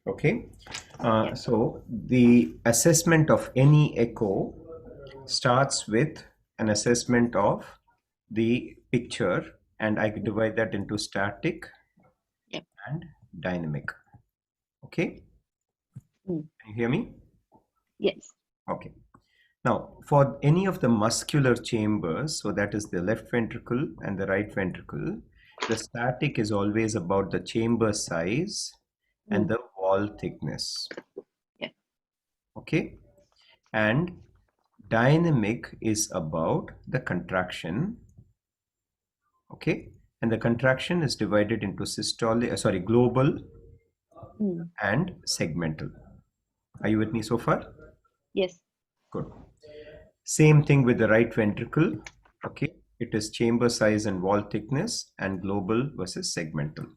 Okay. Yeah. So the assessment of any echo starts with an assessment of the picture, and I could divide that into static Yep. and dynamic. Okay. Mm. Can you hear me? Yes. Okay. Now, for any of the muscular chambers, so that is the left ventricle and the right ventricle, the static is always about the chamber size and Mm. the wall thickness. Yeah. Okay. And dynamic is about the contraction. Okay. And the contraction is divided into global Mm. and segmental. Are you with me so far? Yes. Good. Same thing with the right ventricle. Okay, it is chamber size and wall thickness and global versus segmental.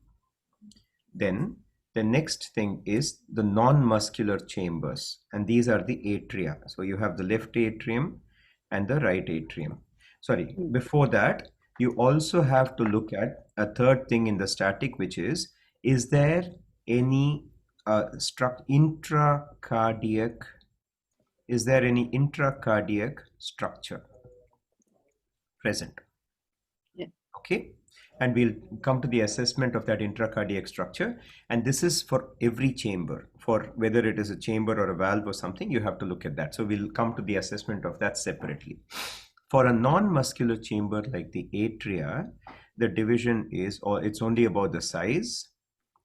Then the next thing is the non-muscular chambers, and these are the atria. So you have the left atrium and the right atrium. Sorry, Mm. before that, you also have to look at a third thing in the static, which is there any intracardiac, is there any intracardiac structure present? Yeah. Okay, and we'll come to the assessment of that intracardiac structure, and this is for every chamber. For whether it is a chamber or a valve or something, you have to look at that. So we'll come to the assessment of that separately. For a non-muscular chamber like the atria, the division is, or it's only about the size.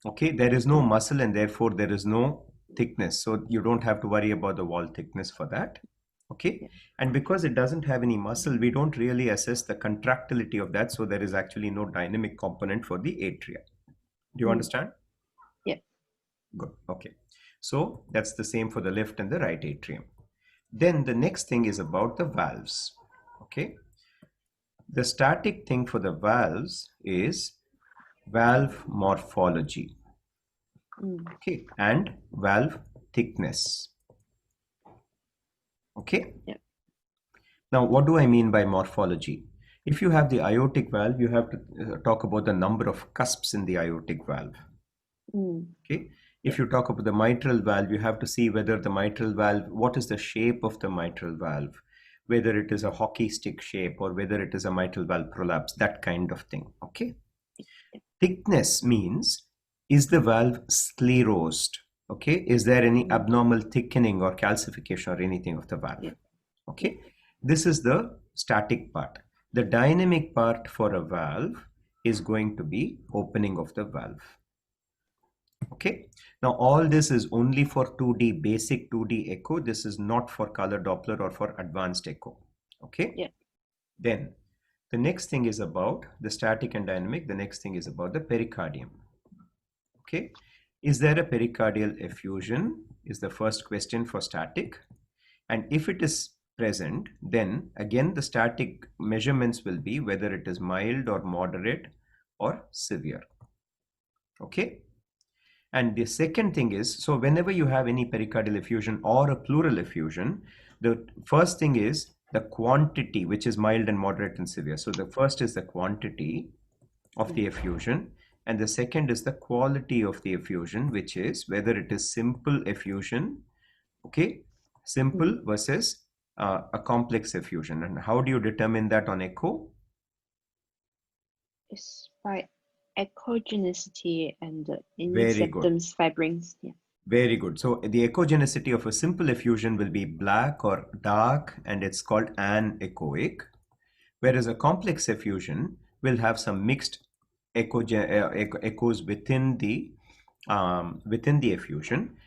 Okay, there is no muscle and therefore there is no thickness, so you don't have to worry about the wall thickness for that. Okay, Yeah. and because it doesn't have any muscle, we don't really assess the contractility of that, so there is actually no dynamic component for the atria. Do you Mm. understand? Yeah. Good. Okay, so that's the same for the left and the right atrium. Then the next thing is about the valves. Okay, the static thing for the valves is valve morphology. Mm. Okay, and valve thickness. Okay, Yeah. now what do I mean by morphology? If you have the aortic valve, you have to talk about the number of cusps in the aortic valve. Mm. Okay, if Yeah. you talk about the mitral valve, you have to see whether the mitral valve, what is the shape of the mitral valve, whether it is a hockey stick shape or whether it is a mitral valve prolapse, that kind of thing. Okay, thickness means, is the valve sclerosed? Okay, is there any Mm. abnormal thickening or calcification or anything of the valve? Yeah. Yeah. Okay, this is the static part. The dynamic part for a valve is going to be opening of the valve. Okay, now all this is only for 2D, basic 2D echo. This is not for color Doppler or for advanced echo. Okay, Yeah. then the next thing is about the static and dynamic. The next thing is about the pericardium. Okay, is there a pericardial effusion is the first question for static, and if it is present, then again the static measurements will be whether it is mild or moderate or severe. Okay, and the second thing is, so whenever you have any pericardial effusion or a pleural effusion, the first thing is the quantity, which is mild and moderate and severe. So the first is the quantity of Mm. the effusion, and the second is the quality of the effusion, which is whether it is simple effusion. Okay, Mm. simple versus a complex effusion. And how do you determine that on echo? It's by echogenicity and any Very good. symptoms, fibrings. Yeah. Very good. So the echogenicity of a simple effusion will be black or dark, and it's called anechoic. Whereas a complex effusion will have some mixed echoes within the effusion,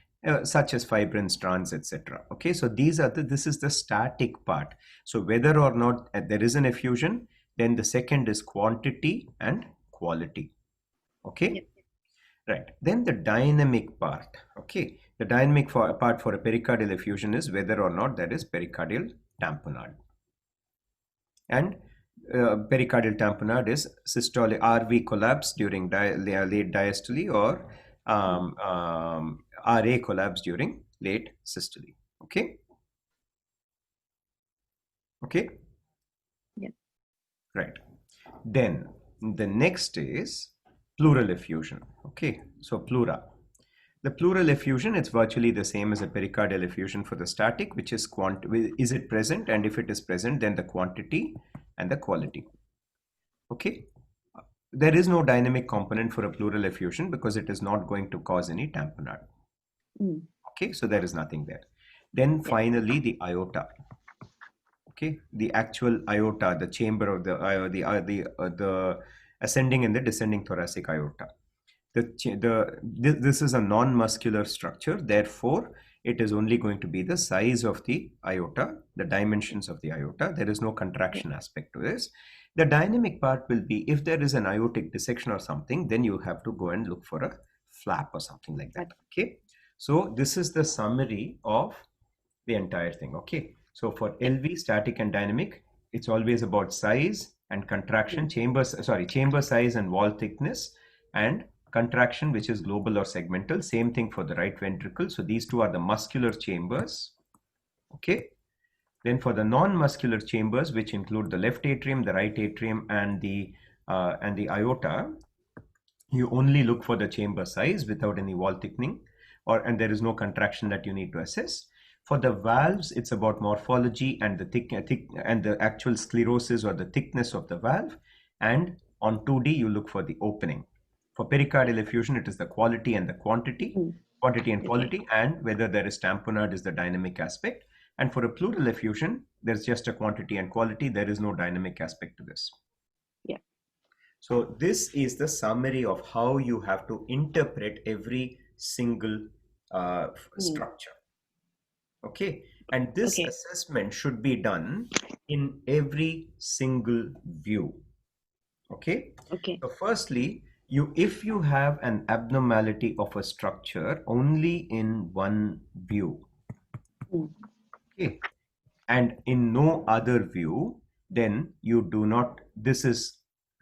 such as fibrin strands, etc. Okay, so this is the static part. So whether or not there is an effusion, then the second is quantity and quality. Yeah. Okay, right. Then the dynamic part. Okay, the dynamic part for a pericardial effusion is whether or not there is pericardial tamponade. And pericardial tamponade is systolic RV collapse during late diastole or Mm. RA collapse during late systole. Okay, okay, Yeah. right. Then the next is pleural effusion. Okay, so pleura. The pleural effusion, it's virtually the same as a pericardial effusion for the static, which is is it present, and if it is present, then the quantity and the quality. Okay. There is no dynamic component for a pleural effusion because it is not going to cause any tamponade. Mm. Okay, so there is nothing there. Then Yeah. finally the aorta. Okay, the actual aorta, the chamber of the ascending and the descending thoracic aorta. This is a non-muscular structure, therefore it is only going to be the size of the aorta, the dimensions of the aorta. There is no Yeah. contraction aspect to this. The dynamic part will be if there is an aortic dissection or something, then you have to go and look for a flap or something like that. Okay, so this is the summary of the entire thing. Okay, so for Yeah. LV, static and dynamic, it's always about size and contraction, Mm. chamber size and wall thickness, and contraction, which is global or segmental. Same thing for the right ventricle. So these two are the muscular chambers. Okay, then for the non-muscular chambers, which include the left atrium, the right atrium, and the aorta, you only look for the chamber size without any wall thickening, and there is no contraction that you need to assess. For the valves, it's about morphology and the thick and the actual sclerosis or the thickness of the valve. And on 2D, you look for the opening. For Yeah. pericardial effusion, it is the quality and the quantity, Mm. quantity and Okay. quality, and whether there is tamponade is the dynamic aspect. And for a pleural effusion, there's just a quantity and quality. There is no dynamic aspect to this. Yeah. So this is the summary of how you have to interpret every single Mm. structure. Okay, and this Okay. assessment should be done in every single view. Okay, Okay. so firstly, if you have an abnormality of a structure only in one view, Mm. okay, and in no other view, then you do not,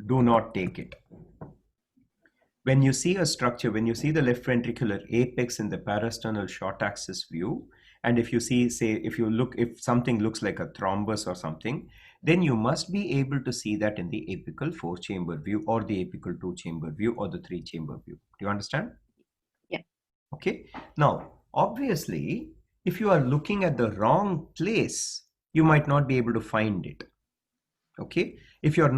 do not take it. When you see a structure, when you see the left ventricular apex in the parasternal short axis view, and if you see, say, if something looks like a thrombus or something, then you must be able to see that in the apical 4-chamber view or the apical 2-chamber view or the 3-chamber view. Do you understand? Yeah. Okay. Now, obviously, if you are looking at the wrong place, you might not be able to find it. Okay, if you're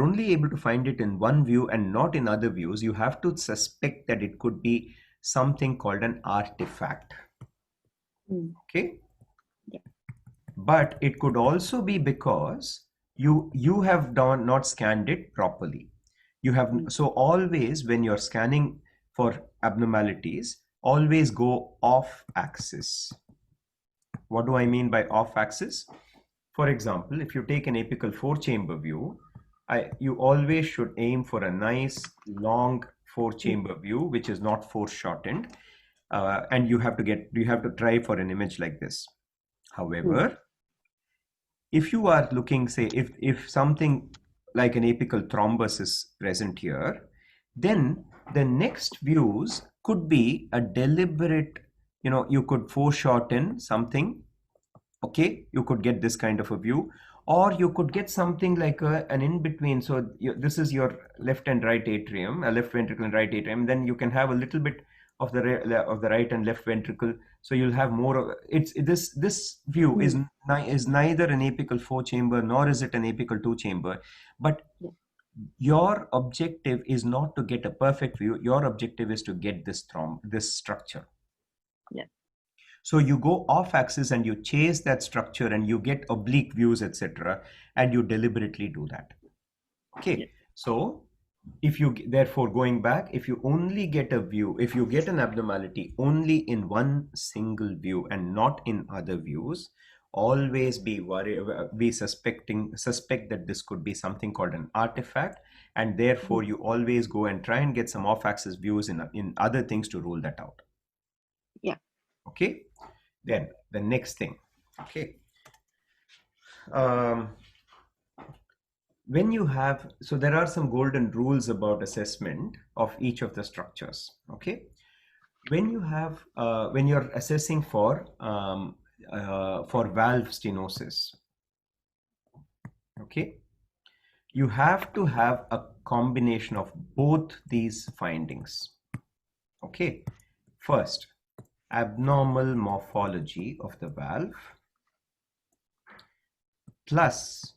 only able to find it in one view and not in other views, you have to suspect that it could be something called an artifact. Mm. Okay, Yeah. but it could also be because you have not scanned it properly. You have, Mm. so always when you're scanning for abnormalities, always go off axis. What do I mean by off axis? For example, if you take an apical 4-chamber view, you always should aim for a nice long 4-chamber view, which is not foreshortened, and you have to try for an image like this. Mm. However, if you are looking, say, if something like an apical thrombus is present here, then the next views could be a deliberate, you could foreshorten something. Okay, you could get this kind of a view, or you could get something like an in between. So this is your left and right atrium, a left ventricle and right atrium, then you can have a little bit of the right and left ventricle, so you'll have more of it's this view is Mm. neither an apical 4-chamber nor is it an apical 2-chamber, but Yeah. your objective is not to get a perfect view. Your objective is to get this structure. Yeah. So you go off axis and you chase that structure and you get oblique views, etc. And you deliberately do that. Yeah. Okay. So if you, therefore, going back, if you only get a view, if you get an abnormality only in one single view and not in other views, always be suspect that this could be something called an artifact, and therefore Mm. you always go and try and get some off axis views in other things to rule that out. Yeah. Okay. Then the next thing, okay, um, when you have, so there are some golden rules about assessment of each of the structures. Okay, when you have, when you're assessing for valve stenosis, okay, you have to have a combination of both these findings. Okay, First, abnormal morphology of the valve plus,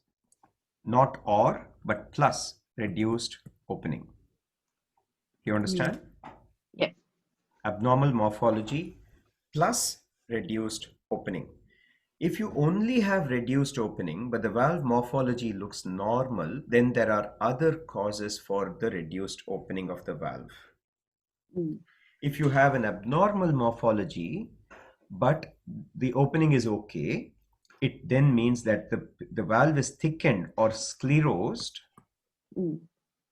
not or, but plus reduced opening. You understand? Yeah. Abnormal morphology plus reduced opening. If you only have reduced opening, but the valve morphology looks normal, then there are other causes for the reduced opening of the valve. If you have an abnormal morphology, but the opening is okay, it then means that the valve is thickened or sclerosed,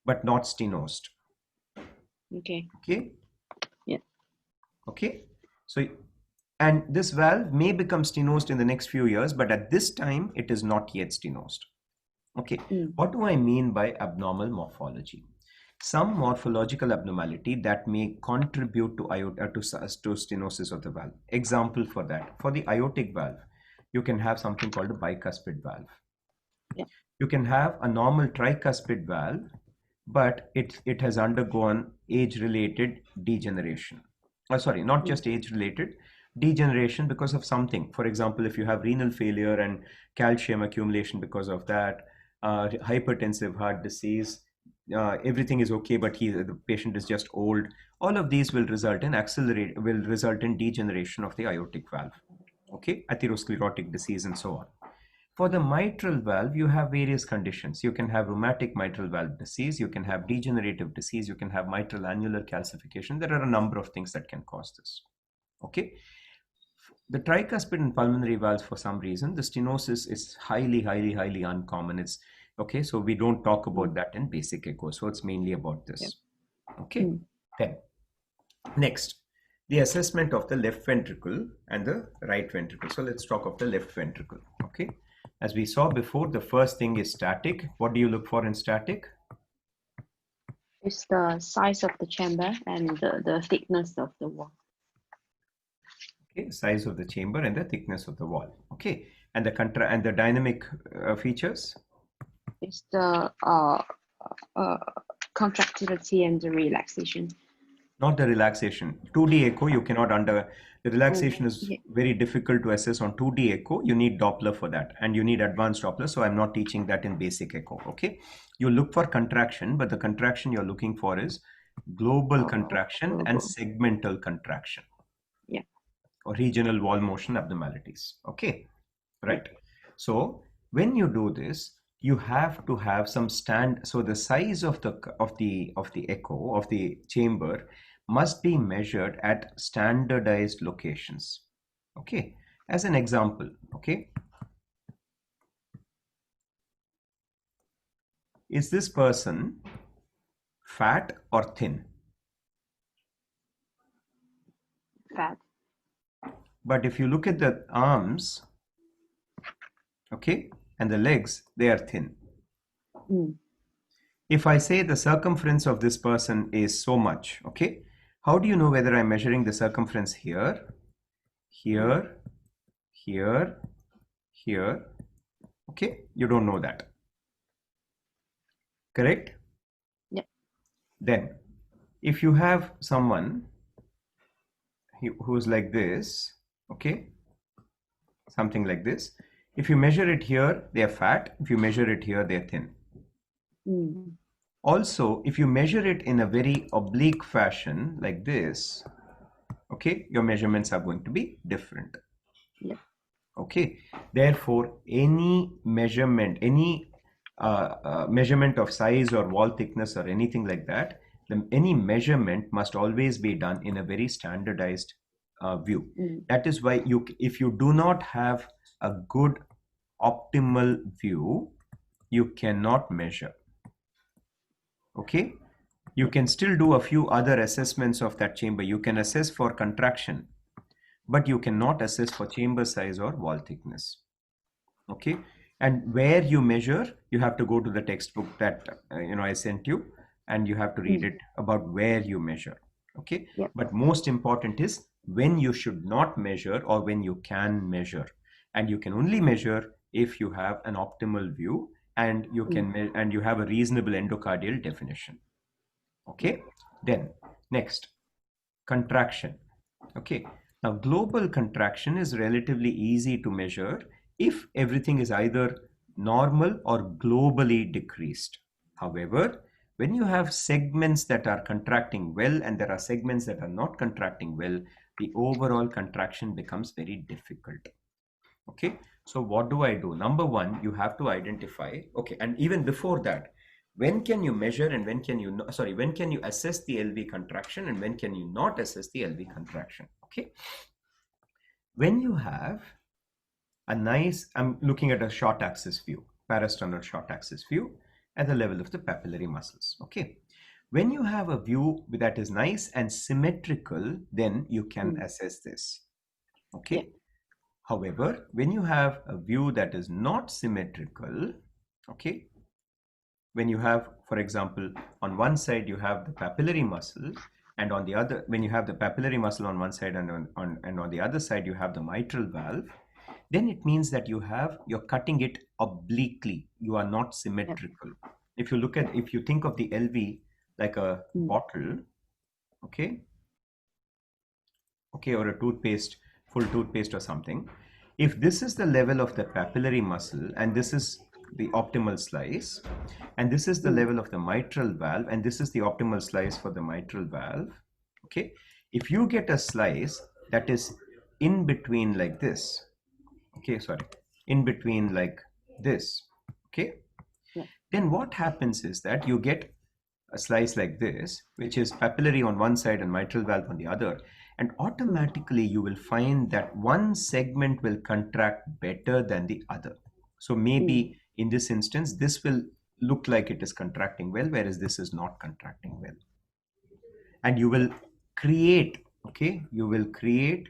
but not stenosed. Okay. Okay? Yeah. Okay? So, and this valve may become stenosed in the next few years, but at this time, it is not yet stenosed. Okay, what do I mean by abnormal morphology? Some morphological abnormality that may contribute to stenosis of the valve. Example for that, for the aortic valve, you can have something called a bicuspid valve. Yeah. You can have a normal tricuspid valve, but it has undergone age-related degeneration. Sorry, not just age-related degeneration because of something. For example, if you have renal failure and calcium accumulation because of that, hypertensive heart disease, everything is okay, but the patient is just old. All of these will result in degeneration of the aortic valve. Okay, atherosclerotic disease and so on. For the mitral valve, you have various conditions. You can have rheumatic mitral valve disease, you can have degenerative disease, you can have mitral annular calcification. There are a number of things that can cause this. Okay. The tricuspid and pulmonary valves, for some reason, the stenosis is highly, highly, highly uncommon. It's okay. So we don't talk about that in basic echo. So it's mainly about this. Okay. Then next, the assessment of the left ventricle and the right ventricle. So let's talk of the left ventricle. Okay. As we saw before, the first thing is static. What do you look for in static? It's the size of the chamber and the thickness of the wall. Okay, size of the chamber and the thickness of the wall. Okay, and the dynamic features? It's the contractility and the relaxation. Not the relaxation. 2D echo, you cannot the relaxation is very difficult to assess on 2D echo. You need Doppler for that, and you need advanced Doppler. So I'm not teaching that in basic echo. Okay, you look for contraction, but the contraction you're looking for is global contraction and segmental contraction. Yeah. Or regional wall motion abnormalities. Okay, right. So when you do this, you have to have some so the size of the echo of the chamber must be measured at standardized locations. Okay, as an example, okay, is this person fat or thin? Fat. But if you look at the arms, okay, and the legs, they are thin. If I say the circumference of this person is so much, okay, how do you know whether I'm measuring the circumference here, here, here, here? Okay, you don't know that. Correct? Yeah. Then, if you have someone who's like this, okay, something like this, if you measure it here, they're fat. If you measure it here, they're thin. Also, if you measure it in a very oblique fashion like this, okay, your measurements are going to be different. Yeah. Okay, therefore, any measurement, measurement of size or wall thickness or anything like that, any measurement must always be done in a very standardized view. That is why if you do not have a good optimal view, you cannot measure. Okay, you can still do a few other assessments of that chamber. You can assess for contraction, but you cannot assess for chamber size or wall thickness. Okay, and where you measure, you have to go to the textbook that I sent you, and you have to read it about where you measure. Okay, but most important is when you should not measure or when you can measure, and you can only measure if you have an optimal view and you can and you have a reasonable endocardial definition. Okay, then next, contraction. Okay. Now, global contraction is relatively easy to measure if everything is either normal or globally decreased. However, when you have segments that are contracting well and there are segments that are not contracting well, the overall contraction becomes very difficult. Okay, so what do I do? Number one, you have to identify, okay, and even before that, when can you measure and when can you, sorry, when can you assess the LV contraction and when can you not assess the LV contraction? Okay, when you have a nice, I'm looking at a short axis view, parasternal short axis view at the level of the papillary muscles. Okay, when you have a view that is nice and symmetrical, then you can assess this. Yeah. Okay, however, when you have a view that is not symmetrical, okay, when you have, for example, on one side you have the papillary muscle, and on the other, when you have the papillary muscle on one side and on the other side you have the mitral valve, then it means that you're cutting it obliquely. You are not Yeah. symmetrical. If you look at, if you think of the LV like a bottle, okay, okay, or a toothpaste, full toothpaste or something. If this is the level of the papillary muscle and this is the optimal slice, and this is the level of the mitral valve, and this is the optimal slice for the mitral valve, okay, if you get a slice that is in between like this, okay, sorry, in between like this, okay, Yeah. then what happens is that you get a slice like this, which is papillary on one side and mitral valve on the other, and automatically you will find that one segment will contract better than the other. So maybe in this instance, this will look like it is contracting well, whereas this is not contracting well. And you will create, okay, you will create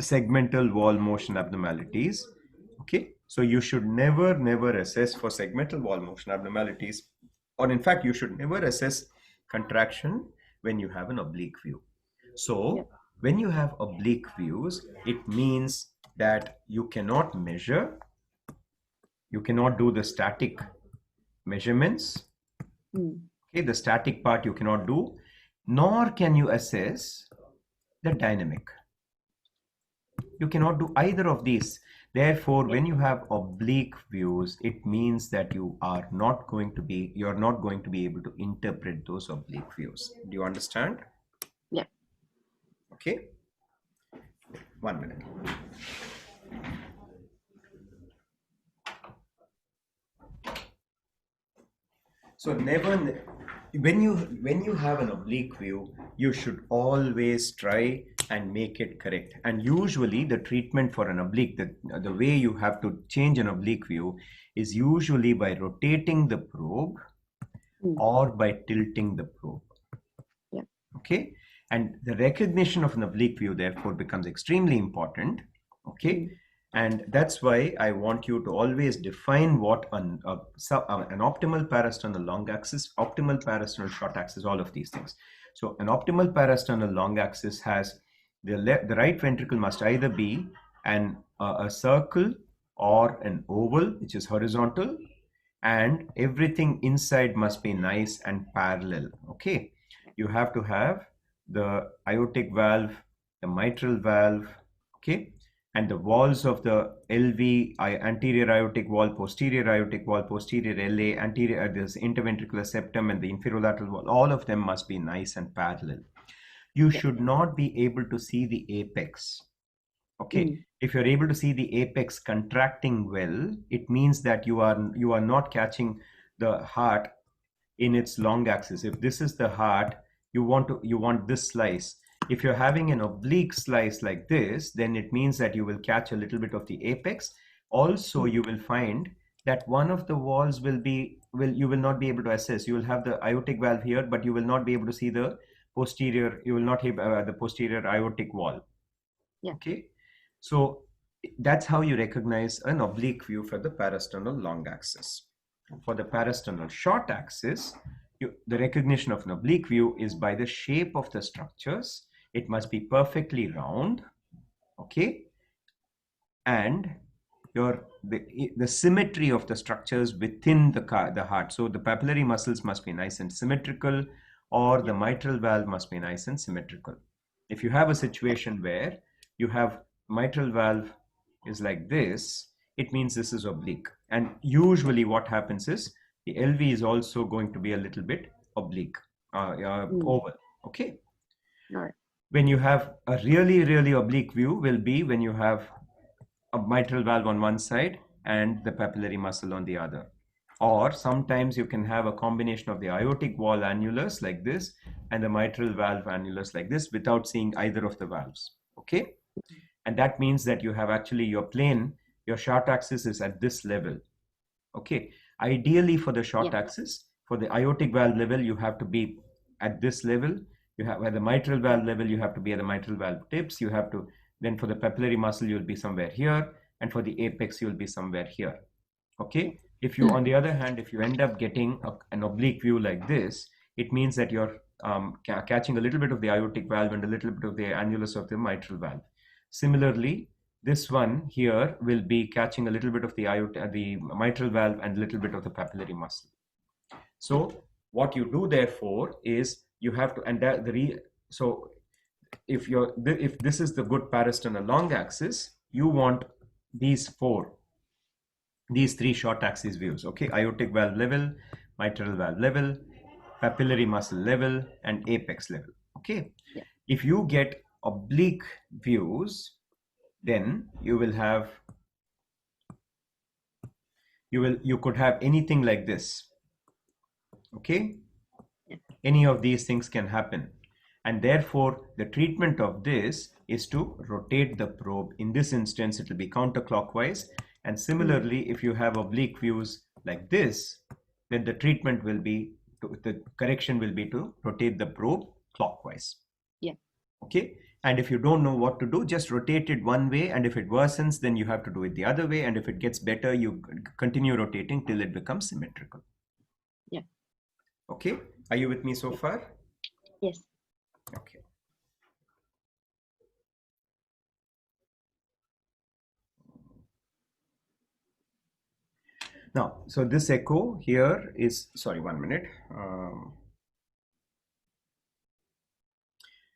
segmental wall motion abnormalities. Okay, so you should never assess for segmental wall motion abnormalities, or in fact you should never assess contraction when you have an oblique view. Yeah. So when you have oblique views, it means that you cannot measure, you cannot do the static measurements. Okay, the static part you cannot do, nor can you assess the dynamic. You cannot do either of these. Therefore, Yeah. when you have oblique views, it means that you're not going to be able to interpret those oblique views. Do you understand? Yeah. Okay, 1 minute. So when you have an oblique view, you should always try and make it correct. And usually the treatment for an oblique, the way you have to change an oblique view is usually by rotating the probe or by tilting the probe. Yeah. Okay, and the recognition of an oblique view therefore becomes extremely important. Okay, and that's why I want you to always define what an optimal parasternal long axis, optimal parasternal short axis, all of these things. So an optimal parasternal long axis has the right ventricle must either be a circle or an oval, which is horizontal, and everything inside must be nice and parallel. Okay, you have to have the aortic valve, the mitral valve, okay, and the walls of the LV, anterior aortic wall, posterior aortic wall, posterior LA, anterior, this interventricular septum and the inferolateral wall, all of them must be nice and parallel. You Yeah. should not be able to see the apex. Okay, if you're able to see the apex contracting well, it means that you are not catching the heart in its long axis. If this is the heart, you want this slice. If you're having an oblique slice like this, then it means that you will catch a little bit of the apex. Also, you will find that one of the walls will you will not be able to assess. You will have the aortic valve here, but you will not be able to see the posterior. You will not have the posterior aortic wall. Yeah. Okay, so that's how you recognize an oblique view for the parasternal long axis. For the parasternal short axis, the recognition of an oblique view is by the shape of the structures. It must be perfectly round, okay, and the symmetry of the structures within the heart. So the papillary muscles must be nice and symmetrical, or the mitral valve must be nice and symmetrical. If you have a situation where you have mitral valve is like this, it means this is oblique. And usually what happens is the LV is also going to be a little bit oblique, oval. Okay. All right. When you have a really, really oblique view will be when you have a mitral valve on one side and the papillary muscle on the other. Or sometimes you can have a combination of the aortic wall annulus like this and the mitral valve annulus like this without seeing either of the valves. Okay. And that means that you have actually your plane, your short axis is at this level. Okay. Ideally for the short axis, for the aortic valve level, you have to be at this level. You have at the mitral valve level, you have to be at the mitral valve tips. You have to, then for the papillary muscle, you'll be somewhere here. And for the apex, you'll be somewhere here. Okay. If you, on the other hand, if you end up getting an oblique view like this, it means that you're catching a little bit of the aortic valve and a little bit of the annulus of the mitral valve. Similarly, this one here will be catching a little bit of the the mitral valve and a little bit of the papillary muscle. So what you do therefore is you have to, and that so if this is the good parasternal long axis, you want these three short axis views. Okay, aortic valve level, mitral valve level, papillary muscle level, and apex level. Okay, if you get oblique views, then you will have, you could have anything like this. Okay, any of these things can happen, and therefore the treatment of this is to rotate the probe. In this instance it will be counterclockwise, and similarly if you have oblique views like this, then the treatment will be the correction will be to rotate the probe clockwise. Okay, and if you don't know what to do, just rotate it one way, and if it worsens, then you have to do it the other way, and if it gets better, you continue rotating till it becomes symmetrical. Okay, are you with me so far? Yes. Okay. Now, so this echo here is, sorry, 1 minute.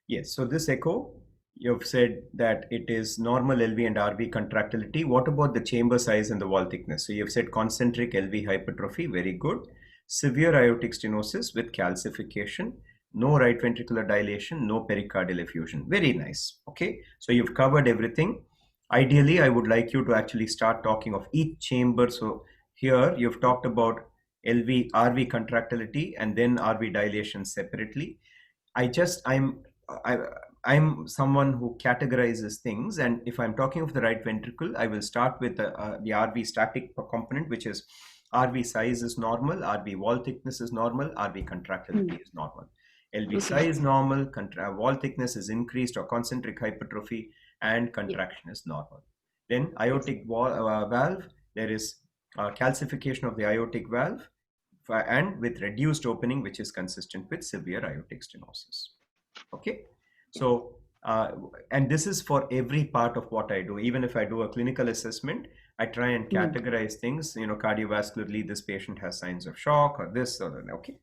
Yes, so this echo, you've said that it is normal LV and RV contractility. What about the chamber size and the wall thickness? So you've said concentric LV hypertrophy, very good. Severe aortic stenosis with calcification, no right ventricular dilation, no pericardial effusion. Very nice. Okay, so you've covered everything. Ideally, I would like you to actually start talking of each chamber. So here you've talked about LV, RV contractility and then RV dilation separately. I, I'm someone who categorizes things, and if I'm talking of the right ventricle, I will start with the RV static component, which is RV size is normal, RV wall thickness is normal, RV contractility is normal. LV size normal, wall thickness is increased or concentric hypertrophy, and contraction is normal. Then aortic valve, there is calcification of the aortic valve and with reduced opening, which is consistent with severe aortic stenosis. Okay, so and this is for every part of what I do. Even if I do a clinical assessment, I try and categorize things. You know, cardiovascularly, this patient has signs of shock or this or that. Okay,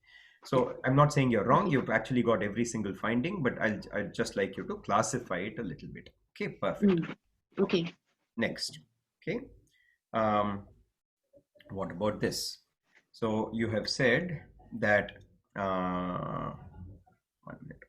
so I'm not saying you're wrong. You've actually got every single finding, but I'd just like you to classify it a little bit. Okay, perfect. Okay. Next. Okay. What about this? So you have said that 1 minute.